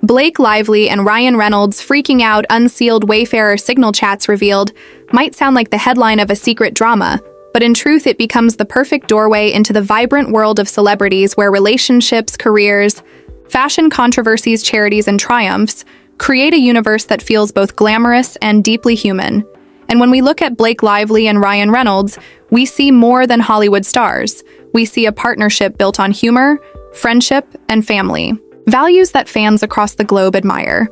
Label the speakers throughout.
Speaker 1: Blake Lively and Ryan Reynolds freaking out Unsealed Wayfarer signal chats revealed might sound like the headline of a secret drama, but in truth it becomes the perfect doorway into the vibrant world of celebrities where relationships, careers, fashion controversies, charities, and triumphs create a universe that feels both glamorous and deeply human. And when we look at Blake Lively and Ryan Reynolds, we see more than Hollywood stars. We see a partnership built on humor, friendship, and family, values that fans across the globe admire.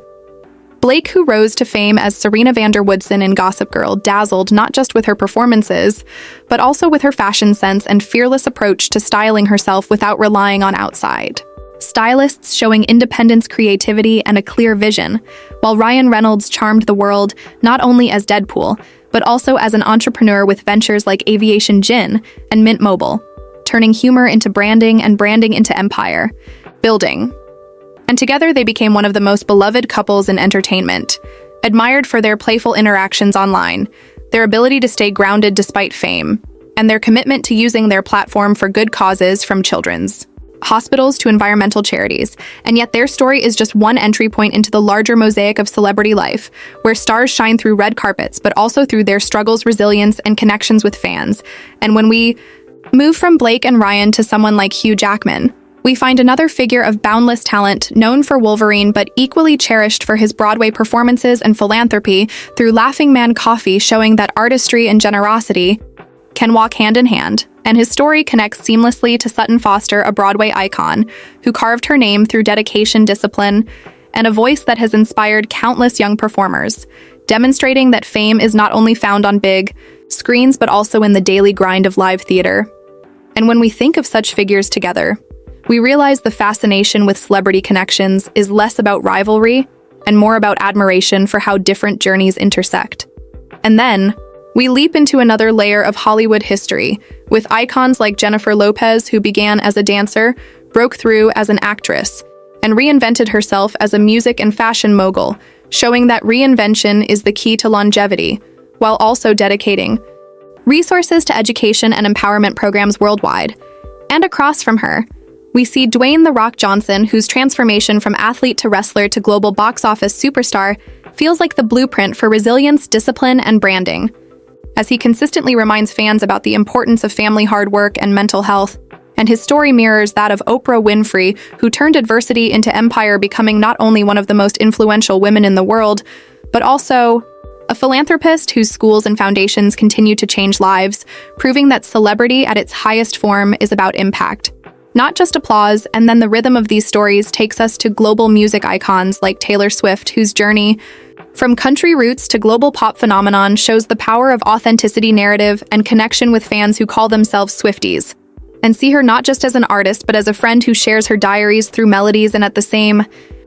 Speaker 1: Blake, who rose to fame as Serena van der Woodsen in Gossip Girl, dazzled not just with her performances, but also with her fashion sense and fearless approach to styling herself without relying on outside stylists, showing independence, creativity, and a clear vision, while Ryan Reynolds charmed the world not only as Deadpool, but also as an entrepreneur with ventures like Aviation Gin and Mint Mobile, turning humor into branding and branding into empire building. And together they became one of the most beloved couples in entertainment, admired for their playful interactions online, their ability to stay grounded despite fame, and their commitment to using their platform for good causes, from children's hospitals to environmental charities. And yet their story is just one entry point into the larger mosaic of celebrity life, where stars shine through red carpets, but also through their struggles, resilience, and connections with fans. And when we move from Blake and Ryan to someone like Hugh Jackman, we find another figure of boundless talent, known for Wolverine but equally cherished for his Broadway performances and philanthropy through Laughing Man Coffee, showing that artistry and generosity can walk hand in hand. And his story connects seamlessly to Sutton Foster, a Broadway icon, who carved her name through dedication, discipline, and a voice that has inspired countless young performers, demonstrating that fame is not only found on big screens but also in the daily grind of live theater. And when we think of such figures together, we realize the fascination with celebrity connections is less about rivalry and more about admiration for how different journeys intersect. And then, we leap into another layer of Hollywood history, with icons like Jennifer Lopez, who began as a dancer, broke through as an actress, and reinvented herself as a music and fashion mogul, showing that reinvention is the key to longevity, while also dedicating resources to education and empowerment programs worldwide. And across from her, we see Dwayne "The Rock" Johnson, whose transformation from athlete to wrestler to global box office superstar feels like the blueprint for resilience, discipline, and branding, as he consistently reminds fans about the importance of family, hard work, and mental health. And his story mirrors that of Oprah Winfrey, who turned adversity into empire, becoming not only one of the most influential women in the world, but also a philanthropist whose schools and foundations continue to change lives, proving that celebrity at its highest form is about impact, not just applause. And then the rhythm of these stories takes us to global music icons like Taylor Swift, whose journey from country roots to global pop phenomenon shows the power of authenticity, narrative, and connection with fans who call themselves Swifties, and see her not just as an artist, but as a friend who shares her diaries through melodies. And at the same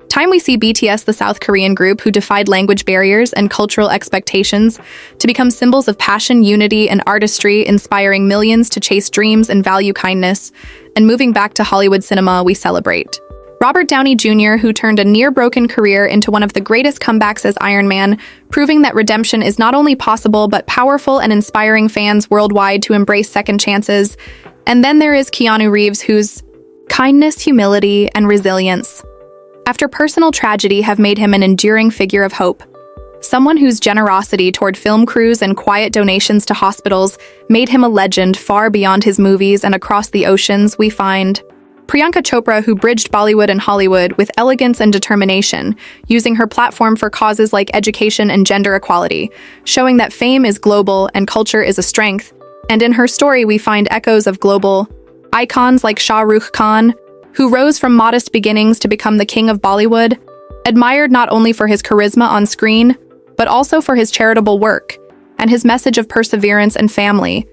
Speaker 1: time, we see BTS, the South Korean group who defied language barriers and cultural expectations to become symbols of passion, unity, and artistry, inspiring millions to chase dreams and value kindness. And moving back to Hollywood cinema, we celebrate Robert Downey Jr., who turned a near-broken career into one of the greatest comebacks as Iron Man, proving that redemption is not only possible but powerful, and inspiring fans worldwide to embrace second chances. And then there is Keanu Reeves, whose kindness, humility, and resilience, after personal tragedy, have made him an enduring figure of hope. Someone whose generosity toward film crews and quiet donations to hospitals made him a legend far beyond his movies. And across the oceans, we find Priyanka Chopra, who bridged Bollywood and Hollywood with elegance and determination, using her platform for causes like education and gender equality, showing that fame is global and culture is a strength. And in her story, we find echoes of global icons like Shah Rukh Khan, who rose from modest beginnings to become the king of Bollywood, admired not only for his charisma on screen, but also for his charitable work and his message of perseverance and family.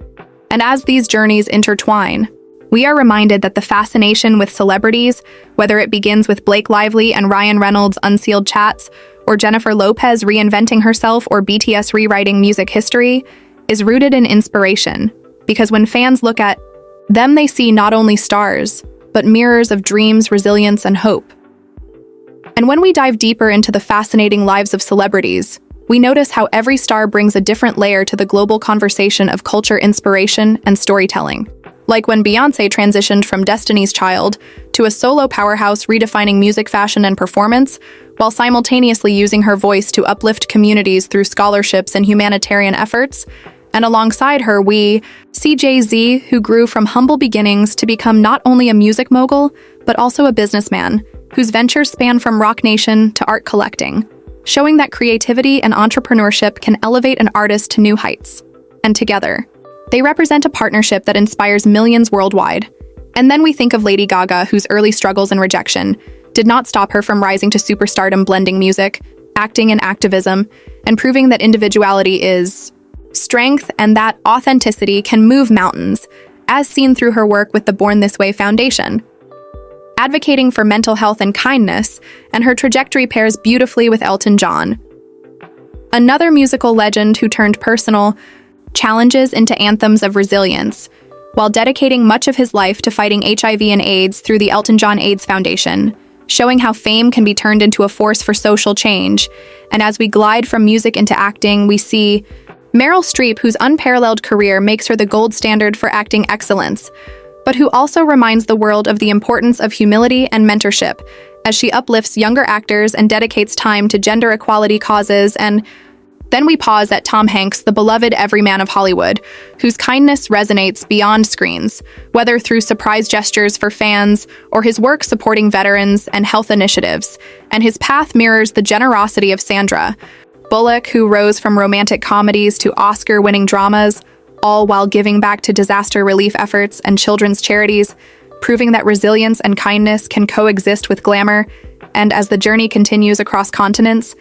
Speaker 1: And as these journeys intertwine, we are reminded that the fascination with celebrities, whether it begins with Blake Lively and Ryan Reynolds' Unsealed Chats, or Jennifer Lopez reinventing herself, or BTS rewriting music history, is rooted in inspiration. Because when fans look at them, they see not only stars, but mirrors of dreams, resilience, and hope. And when we dive deeper into the fascinating lives of celebrities, we notice how every star brings a different layer to the global conversation of culture, inspiration, and storytelling. Like when Beyoncé transitioned from Destiny's Child to a solo powerhouse redefining music, fashion, and performance, while simultaneously using her voice to uplift communities through scholarships and humanitarian efforts. And alongside her, we see Jay-Z, who grew from humble beginnings to become not only a music mogul, but also a businessman, whose ventures span from Rock Nation to art collecting, showing that creativity and entrepreneurship can elevate an artist to new heights. And together, they represent a partnership that inspires millions worldwide. And then we think of Lady Gaga, whose early struggles and rejection did not stop her from rising to superstardom, blending music, acting, and activism, and proving that individuality is strength and that authenticity can move mountains, as seen through her work with the Born This Way Foundation, advocating for mental health and kindness, and her trajectory pairs beautifully with Elton John, another musical legend who turned personal challenges into anthems of resilience, while dedicating much of his life to fighting HIV and AIDS through the Elton John AIDS Foundation, showing how fame can be turned into a force for social change. And as we glide from music into acting, we see Meryl Streep, whose unparalleled career makes her the gold standard for acting excellence, but who also reminds the world of the importance of humility and mentorship, as she uplifts younger actors and dedicates time to gender equality causes. And then we pause at Tom Hanks, the beloved everyman of Hollywood, whose kindness resonates beyond screens, whether through surprise gestures for fans or his work supporting veterans and health initiatives. And his path mirrors the generosity of Sandra Bullock, who rose from romantic comedies to Oscar-winning dramas, all while giving back to disaster relief efforts and children's charities, proving that resilience and kindness can coexist with glamour. And as the journey continues across continents,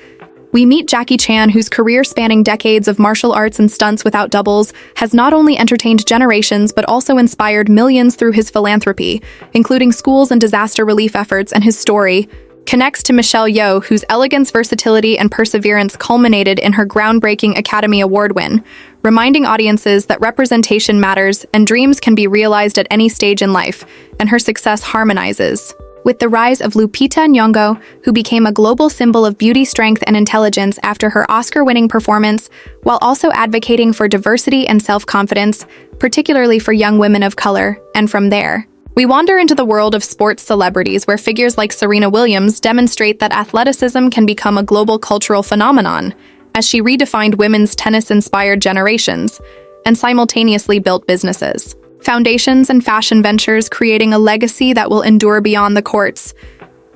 Speaker 1: we meet Jackie Chan, whose career spanning decades of martial arts and stunts without doubles has not only entertained generations but also inspired millions through his philanthropy, including schools and disaster relief efforts. And his story connects to Michelle Yeoh, whose elegance, versatility, and perseverance culminated in her groundbreaking Academy Award win, reminding audiences that representation matters and dreams can be realized at any stage in life. And her success harmonizes with the rise of Lupita Nyong'o, who became a global symbol of beauty, strength, and intelligence after her Oscar-winning performance, while also advocating for diversity and self-confidence, particularly for young women of color. And from there, we wander into the world of sports celebrities, where figures like Serena Williams demonstrate that athleticism can become a global cultural phenomenon, as she redefined women's tennis-inspired generations and simultaneously built businesses, foundations, and fashion ventures, creating a legacy that will endure beyond the courts.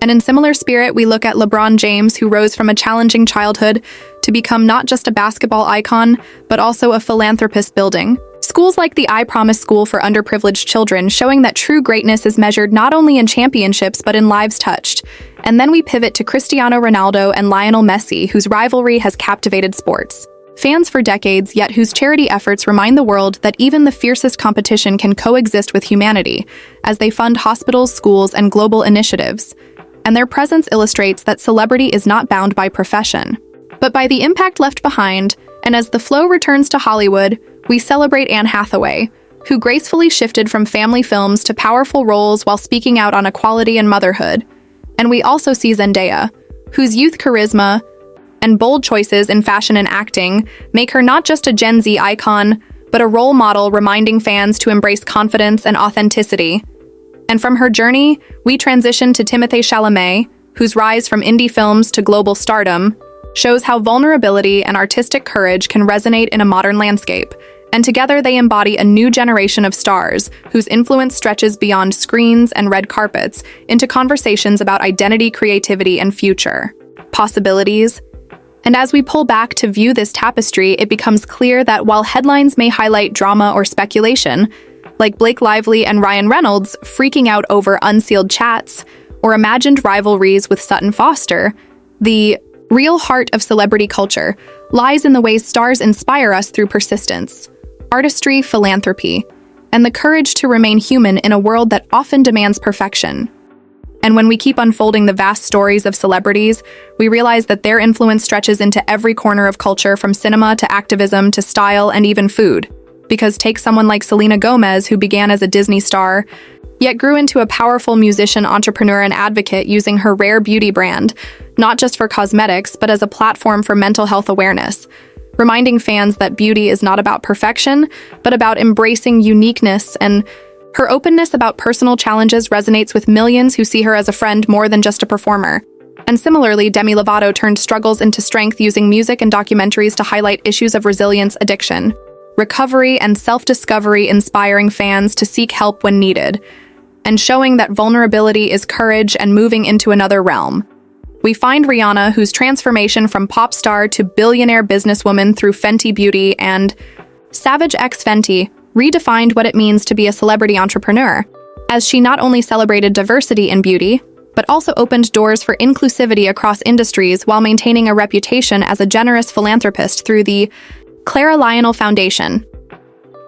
Speaker 1: And in similar spirit, we look at LeBron James, who rose from a challenging childhood to become not just a basketball icon, but also a philanthropist, building schools like the I Promise School for underprivileged children, showing that true greatness is measured not only in championships but in lives touched. And then we pivot to Cristiano Ronaldo and Lionel Messi, whose rivalry has captivated sports fans for decades, yet whose charity efforts remind the world that even the fiercest competition can coexist with humanity, as they fund hospitals, schools, and global initiatives. And their presence illustrates that celebrity is not bound by profession, but by the impact left behind. And as the flow returns to Hollywood, we celebrate Anne Hathaway, who gracefully shifted from family films to powerful roles while speaking out on equality and motherhood. And we also see Zendaya, whose youth charisma and bold choices in fashion and acting make her not just a Gen Z icon, but a role model, reminding fans to embrace confidence and authenticity. And from her journey, we transition to Timothée Chalamet, whose rise from indie films to global stardom shows how vulnerability and artistic courage can resonate in a modern landscape. And together they embody a new generation of stars whose influence stretches beyond screens and red carpets into conversations about identity, creativity, and future possibilities. And as we pull back to view this tapestry, it becomes clear that while headlines may highlight drama or speculation, like Blake Lively and Ryan Reynolds freaking out over unsealed chats or imagined rivalries with Sutton Foster, the real heart of celebrity culture lies in the ways stars inspire us through persistence, artistry, philanthropy, and the courage to remain human in a world that often demands perfection. And when we keep unfolding the vast stories of celebrities, we realize that their influence stretches into every corner of culture, from cinema to activism to style and even food. Because take someone like Selena Gomez, who began as a Disney star, yet grew into a powerful musician, entrepreneur, and advocate, using her rare beauty brand, not just for cosmetics, but as a platform for mental health awareness, reminding fans that beauty is not about perfection, but about embracing uniqueness. And her openness about personal challenges resonates with millions who see her as a friend more than just a performer. And similarly, Demi Lovato turned struggles into strength using music and documentaries to highlight issues of resilience, addiction, recovery, and self-discovery, inspiring fans to seek help when needed, and showing that vulnerability is courage and moving into another realm. We find Rihanna, whose transformation from pop star to billionaire businesswoman through Fenty Beauty and Savage X Fenty redefined what it means to be a celebrity entrepreneur, as she not only celebrated diversity in beauty, but also opened doors for inclusivity across industries while maintaining a reputation as a generous philanthropist through the Clara Lionel Foundation.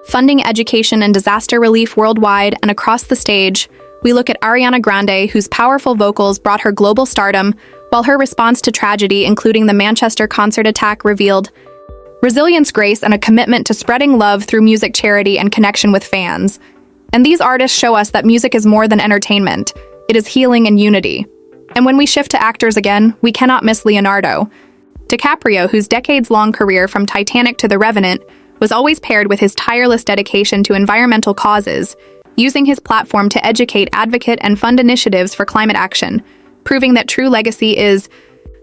Speaker 1: Funding education and disaster relief worldwide and across the stage, we look at Ariana Grande, whose powerful vocals brought her global stardom, while her response to tragedy, including the Manchester concert attack, revealed resilience, grace, and a commitment to spreading love through music, charity, and connection with fans. And these artists show us that music is more than entertainment. It is healing and unity. And when we shift to actors again, we cannot miss Leonardo DiCaprio, whose decades-long career from Titanic to The Revenant was always paired with his tireless dedication to environmental causes, using his platform to educate, advocate, and fund initiatives for climate action, proving that true legacy is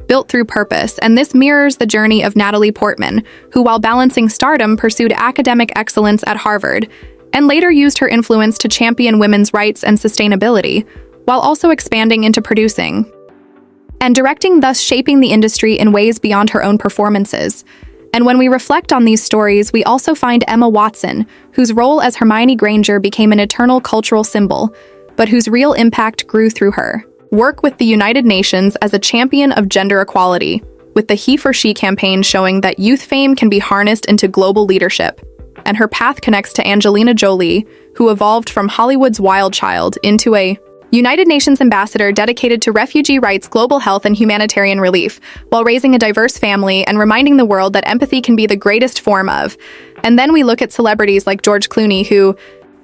Speaker 1: built through purpose. And this mirrors the journey of Natalie Portman, who, while balancing stardom, pursued academic excellence at Harvard, and later used her influence to champion women's rights and sustainability, while also expanding into producing and directing, thus shaping the industry in ways beyond her own performances. And when we reflect on these stories, we also find Emma Watson, whose role as Hermione Granger became an eternal cultural symbol, but whose real impact grew through her work with the United Nations as a champion of gender equality, with the He for She campaign showing that youth fame can be harnessed into global leadership. And her path connects to Angelina Jolie, who evolved from Hollywood's wild child into a United Nations ambassador dedicated to refugee rights, global health, and humanitarian relief, while raising a diverse family and reminding the world that empathy can be the greatest form of. And then we look at celebrities like George Clooney, who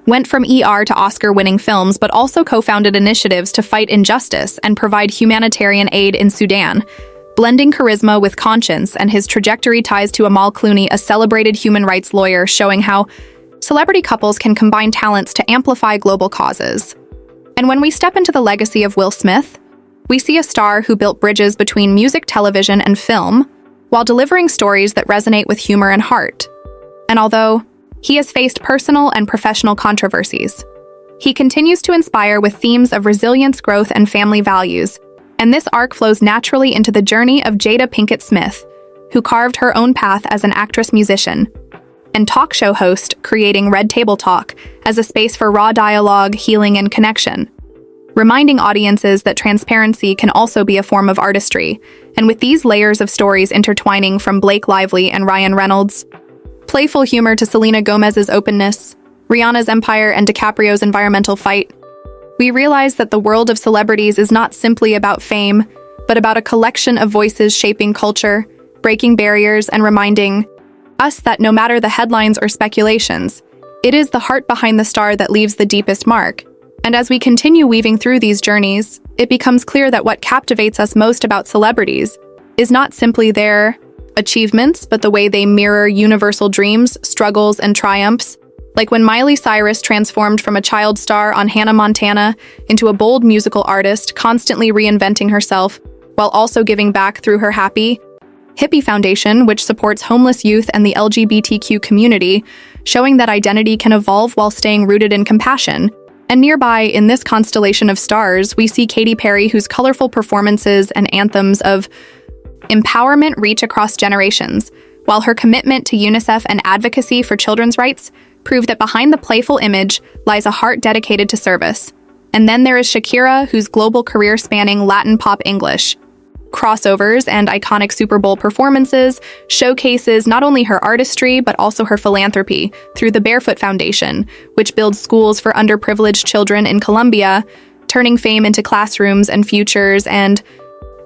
Speaker 1: went from ER to Oscar-winning films, but also co-founded initiatives to fight injustice and provide humanitarian aid in Sudan, blending charisma with conscience, and his trajectory ties to Amal Clooney, a celebrated human rights lawyer, showing how celebrity couples can combine talents to amplify global causes. And when we step into the legacy of Will Smith, we see a star who built bridges between music, television, and film, while delivering stories that resonate with humor and heart. And although he has faced personal and professional controversies, he continues to inspire with themes of resilience, growth, and family values. And this arc flows naturally into the journey of Jada Pinkett Smith, who carved her own path as an actress-musician and talk show host, creating Red Table Talk as a space for raw dialogue, healing, and connection, reminding audiences that transparency can also be a form of artistry. And with these layers of stories intertwining, from Blake Lively and Ryan Reynolds' playful humor to Selena Gomez's openness, Rihanna's empire, and DiCaprio's environmental fight, we realize that the world of celebrities is not simply about fame, but about a collection of voices shaping culture, breaking barriers, and reminding us that no matter the headlines or speculations, it is the heart behind the star that leaves the deepest mark. And as we continue weaving through these journeys, it becomes clear that what captivates us most about celebrities is not simply their achievements, but the way they mirror universal dreams, struggles, and triumphs. Like when Miley Cyrus transformed from a child star on Hannah Montana into a bold musical artist, constantly reinventing herself, while also giving back through her Hippie Foundation, which supports homeless youth and the LGBTQ community, showing that identity can evolve while staying rooted in compassion. And nearby, in this constellation of stars, we see Katy Perry, whose colorful performances and anthems of empowerment reach across generations, while her commitment to UNICEF and advocacy for children's rights prove that behind the playful image lies a heart dedicated to service. And then there is Shakira, whose global career spanning Latin pop, English crossovers, and iconic Super Bowl performances showcases not only her artistry, but also her philanthropy through the Barefoot Foundation, which builds schools for underprivileged children in Colombia, turning fame into classrooms and futures. And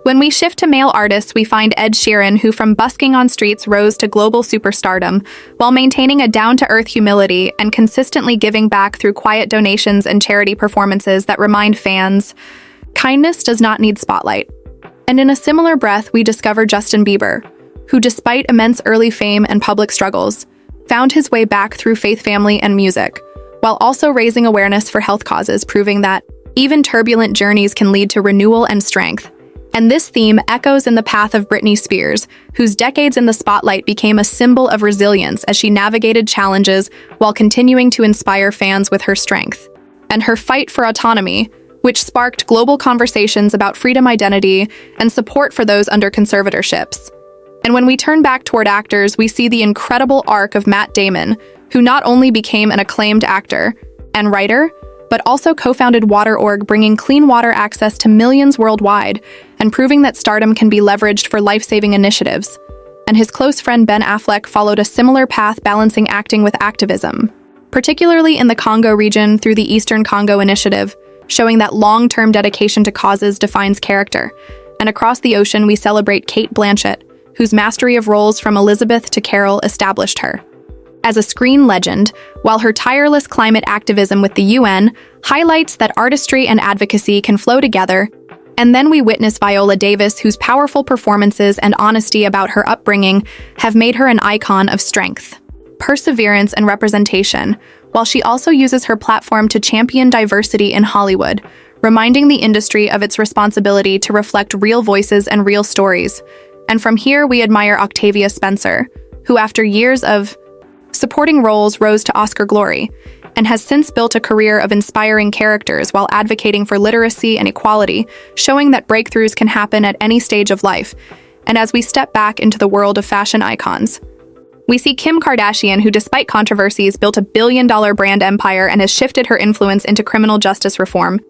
Speaker 1: when we shift to male artists, we find Ed Sheeran, who from busking on streets rose to global superstardom, while maintaining a down-to-earth humility and consistently giving back through quiet donations and charity performances that remind fans kindness does not need spotlight. And in a similar breath, we discover Justin Bieber, who, despite immense early fame and public struggles, found his way back through faith, family, and music, while also raising awareness for health causes, proving that even turbulent journeys can lead to renewal and strength. And this theme echoes in the path of Britney Spears, whose decades in the spotlight became a symbol of resilience as she navigated challenges while continuing to inspire fans with her strength. And her fight for autonomy, which sparked global conversations about freedom, identity, and support for those under conservatorships. And when we turn back toward actors, we see the incredible arc of Matt Damon, who not only became an acclaimed actor and writer, but also co-founded Water.org, bringing clean water access to millions worldwide and proving that stardom can be leveraged for life-saving initiatives. And his close friend Ben Affleck followed a similar path, balancing acting with activism, particularly in the Congo region through the Eastern Congo Initiative, showing that long-term dedication to causes defines character. And across the ocean, we celebrate Cate Blanchett, whose mastery of roles from Elizabeth to Carol established her as a screen legend, while her tireless climate activism with the UN highlights that artistry and advocacy can flow together. And then we witness Viola Davis, whose powerful performances and honesty about her upbringing have made her an icon of strength, perseverance, and representation, while she also uses her platform to champion diversity in Hollywood, reminding the industry of its responsibility to reflect real voices and real stories. And from here, we admire Octavia Spencer, who after years of supporting roles rose to Oscar glory, and has since built a career of inspiring characters while advocating for literacy and equality, showing that breakthroughs can happen at any stage of life. And as we step back into the world of fashion icons, we see Kim Kardashian, who despite controversies built a billion-dollar brand empire and has shifted her influence into criminal justice reform,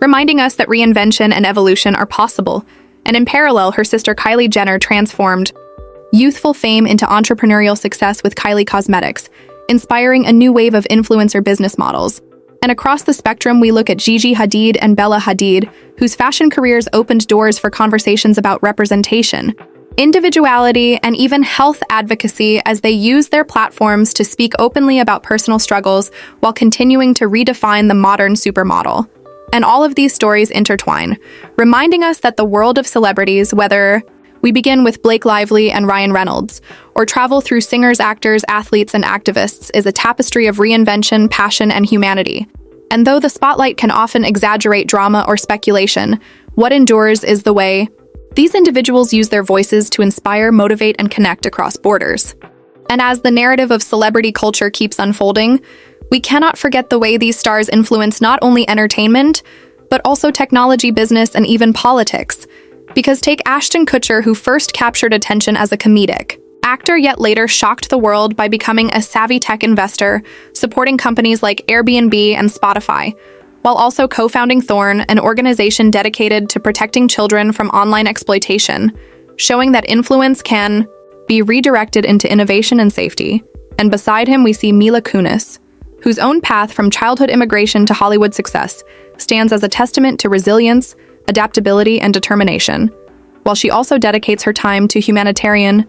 Speaker 1: reminding us that reinvention and evolution are possible. And in parallel, her sister Kylie Jenner transformed youthful fame into entrepreneurial success with Kylie Cosmetics, inspiring a new wave of influencer business models. And across the spectrum, we look at Gigi Hadid and Bella Hadid, whose fashion careers opened doors for conversations about representation, individuality, and even health advocacy as they use their platforms to speak openly about personal struggles while continuing to redefine the modern supermodel. And all of these stories intertwine, reminding us that the world of celebrities, whether we begin with Blake Lively and Ryan Reynolds, or travel through singers, actors, athletes, and activists, is a tapestry of reinvention, passion, and humanity. And though the spotlight can often exaggerate drama or speculation, what endures is the way these individuals use their voices to inspire, motivate, and connect across borders. And as the narrative of celebrity culture keeps unfolding, we cannot forget the way these stars influence not only entertainment, but also technology, business, and even politics. Because take Ashton Kutcher, who first captured attention as a comedic actor, yet later shocked the world by becoming a savvy tech investor, supporting companies like Airbnb and Spotify, while also co-founding Thorn, an organization dedicated to protecting children from online exploitation, showing that influence can be redirected into innovation and safety. And beside him, we see Mila Kunis, whose own path from childhood immigration to Hollywood success stands as a testament to resilience, adaptability, and determination, while she also dedicates her time to humanitarian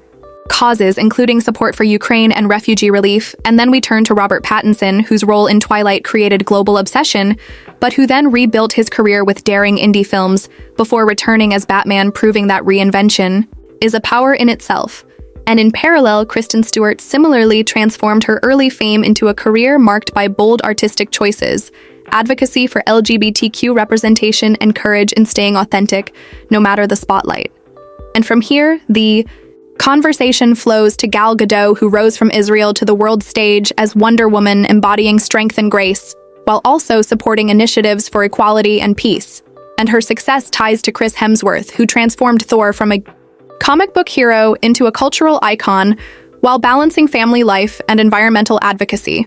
Speaker 1: causes, including support for Ukraine and refugee relief. And then we turn to Robert Pattinson, whose role in Twilight created global obsession, but who then rebuilt his career with daring indie films before returning as Batman, proving that reinvention is a power in itself. And in parallel, Kristen Stewart similarly transformed her early fame into a career marked by bold artistic choices, advocacy for LGBTQ representation, and courage in staying authentic, no matter the spotlight. And from here, the conversation flows to Gal Gadot, who rose from Israel to the world stage as Wonder Woman, embodying strength and grace, while also supporting initiatives for equality and peace. And her success ties to Chris Hemsworth, who transformed Thor from a comic book hero into a cultural icon while balancing family life and environmental advocacy.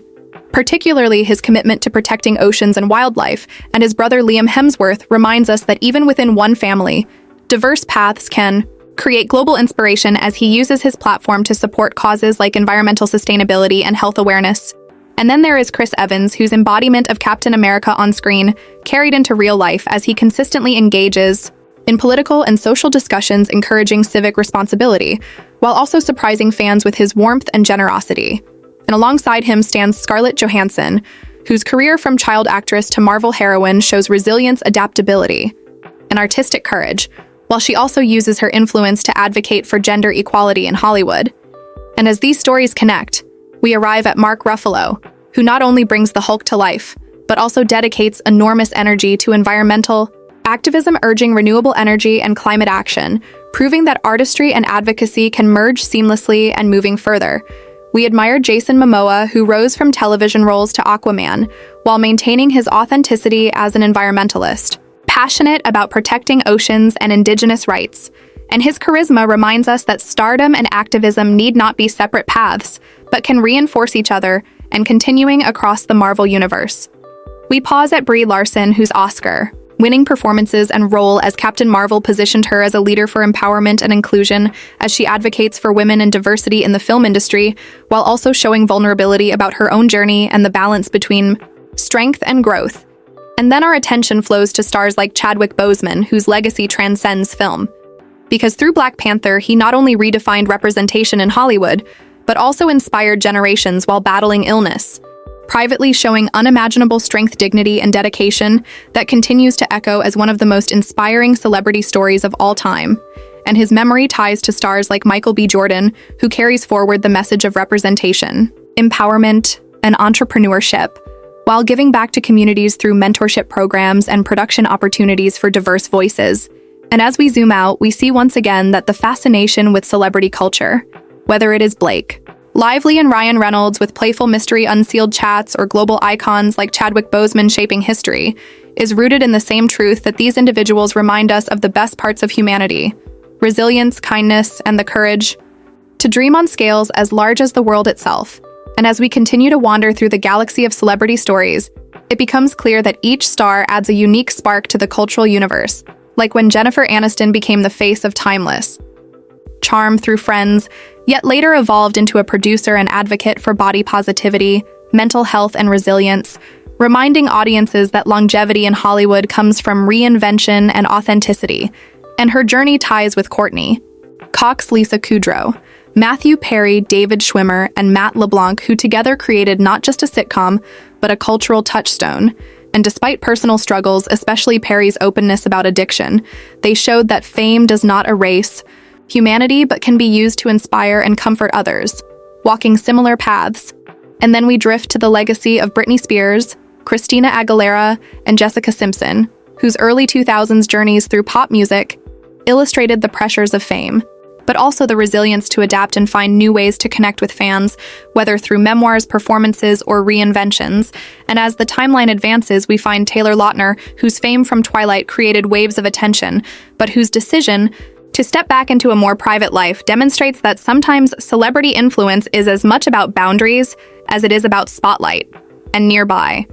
Speaker 1: Particularly his commitment to protecting oceans and wildlife, and his brother Liam Hemsworth reminds us that even within one family, diverse paths can create global inspiration as he uses his platform to support causes like environmental sustainability and health awareness. And then there is Chris Evans, whose embodiment of Captain America on screen carried into real life as he consistently engages in political and social discussions, encouraging civic responsibility, while also surprising fans with his warmth and generosity. And alongside him stands Scarlett Johansson, whose career from child actress to Marvel heroine shows resilience, adaptability, and artistic courage, while she also uses her influence to advocate for gender equality in Hollywood. And as these stories connect, we arrive at Mark Ruffalo, who not only brings the Hulk to life, but also dedicates enormous energy to environmental activism urging renewable energy and climate action, proving that artistry and advocacy can merge seamlessly and moving further. We admired Jason Momoa, who rose from television roles to Aquaman, while maintaining his authenticity as an environmentalist, passionate about protecting oceans and indigenous rights. And his charisma reminds us that stardom and activism need not be separate paths, but can reinforce each other and continuing across the Marvel universe. We pause at Brie Larson, whose Oscar-winning performances and role as Captain Marvel positioned her as a leader for empowerment and inclusion as she advocates for women and diversity in the film industry, while also showing vulnerability about her own journey and the balance between strength and growth. And then our attention flows to stars like Chadwick Boseman, whose legacy transcends film. Because through Black Panther, he not only redefined representation in Hollywood, but also inspired generations while battling illness, privately showing unimaginable strength, dignity, and dedication that continues to echo as one of the most inspiring celebrity stories of all time. And his memory ties to stars like Michael B. Jordan, who carries forward the message of representation, empowerment, and entrepreneurship, while giving back to communities through mentorship programs and production opportunities for diverse voices. And as we zoom out, we see once again that the fascination with celebrity culture, whether it is Lively and Ryan Reynolds with playful mystery unsealed chats, or global icons like Chadwick Boseman shaping history, is rooted in the same truth that these individuals remind us of the best parts of humanity: resilience, kindness, and the courage to dream on scales as large as the world itself. And as we continue to wander through the galaxy of celebrity stories, it becomes clear that each star adds a unique spark to the cultural universe, like when Jennifer Aniston became the face of timeless charm through Friends, yet later evolved into a producer and advocate for body positivity, mental health, and resilience, reminding audiences that longevity in Hollywood comes from reinvention and authenticity. And her journey ties with Courtney Cox, Lisa Kudrow, Matthew Perry, David Schwimmer, and Matt LeBlanc, who together created not just a sitcom, but a cultural touchstone. And despite personal struggles, especially Perry's openness about addiction, they showed that fame does not erase humanity, but can be used to inspire and comfort others, walking similar paths. And then we drift to the legacy of Britney Spears, Christina Aguilera, and Jessica Simpson, whose early 2000s journeys through pop music illustrated the pressures of fame, but also the resilience to adapt and find new ways to connect with fans, whether through memoirs, performances, or reinventions. And as the timeline advances, we find Taylor Lautner, whose fame from Twilight created waves of attention, but whose decision to step back into a more private life demonstrates that sometimes celebrity influence is as much about boundaries as it is about spotlight and nearby.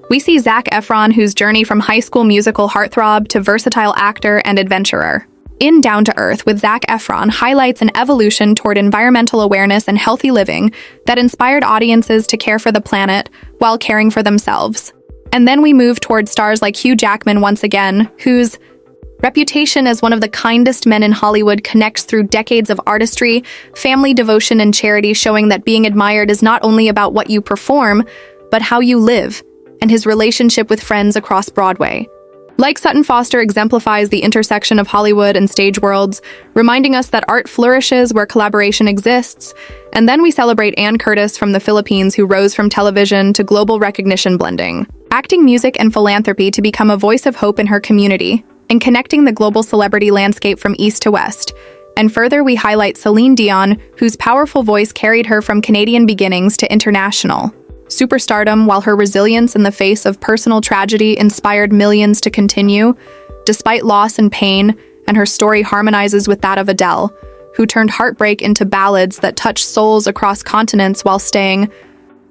Speaker 1: We see Zac Efron, whose journey from High School Musical heartthrob to versatile actor and adventurer in Down to Earth with Zac Efron highlights an evolution toward environmental awareness and healthy living that inspired audiences to care for the planet while caring for themselves. And then we move toward stars like Hugh Jackman once again, whose reputation as one of the kindest men in Hollywood connects through decades of artistry, family devotion, and charity, showing that being admired is not only about what you perform, but how you live, and his relationship with friends across Broadway. Like Sutton Foster exemplifies the intersection of Hollywood and stage worlds, reminding us that art flourishes where collaboration exists. And then we celebrate Ann Curtis from the Philippines, who rose from television to global recognition, blending acting, music, and philanthropy to become a voice of hope in her community, and connecting the global celebrity landscape from east to west. And further, we highlight Celine Dion, whose powerful voice carried her from Canadian beginnings to international superstardom, while her resilience in the face of personal tragedy inspired millions to continue, despite loss and pain, and her story harmonizes with that of Adele, who turned heartbreak into ballads that touch souls across continents while staying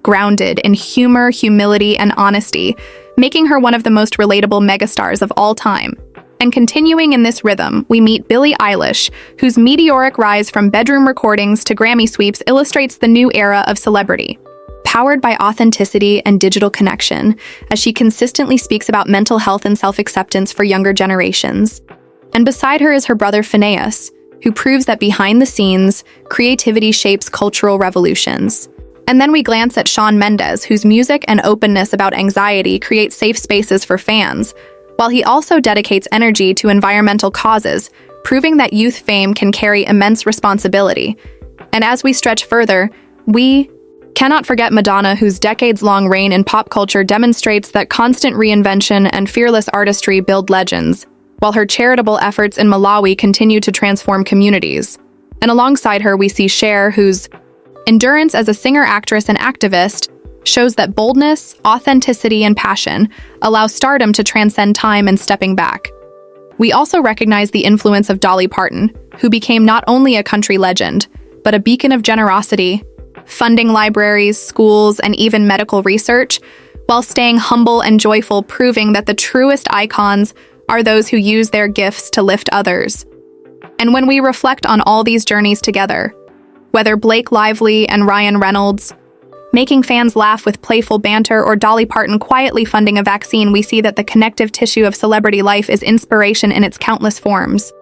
Speaker 1: grounded in humor, humility, and honesty, making her one of the most relatable megastars of all time. And continuing in this rhythm, we meet Billie Eilish, whose meteoric rise from bedroom recordings to Grammy sweeps illustrates the new era of celebrity, powered by authenticity and digital connection, as she consistently speaks about mental health and self-acceptance for younger generations. And beside her is her brother Phineas, who proves that behind the scenes, creativity shapes cultural revolutions. And then we glance at Shawn Mendes, whose music and openness about anxiety create safe spaces for fans, while he also dedicates energy to environmental causes, proving that youth fame can carry immense responsibility. And as we stretch further, we Cannot forget Madonna, whose decades-long reign in pop culture demonstrates that constant reinvention and fearless artistry build legends, while her charitable efforts in Malawi continue to transform communities. And alongside her, we see Cher, whose endurance as a singer, actress, and activist shows that boldness, authenticity, and passion allow stardom to transcend time and stepping back. We also recognize the influence of Dolly Parton, who became not only a country legend, but a beacon of generosity, funding libraries, schools, and even medical research, while staying humble and joyful, proving that the truest icons are those who use their gifts to lift others. And when we reflect on all these journeys together, whether Blake Lively and Ryan Reynolds making fans laugh with playful banter, or Dolly Parton quietly funding a vaccine, we see that the connective tissue of celebrity life is inspiration in its countless forms.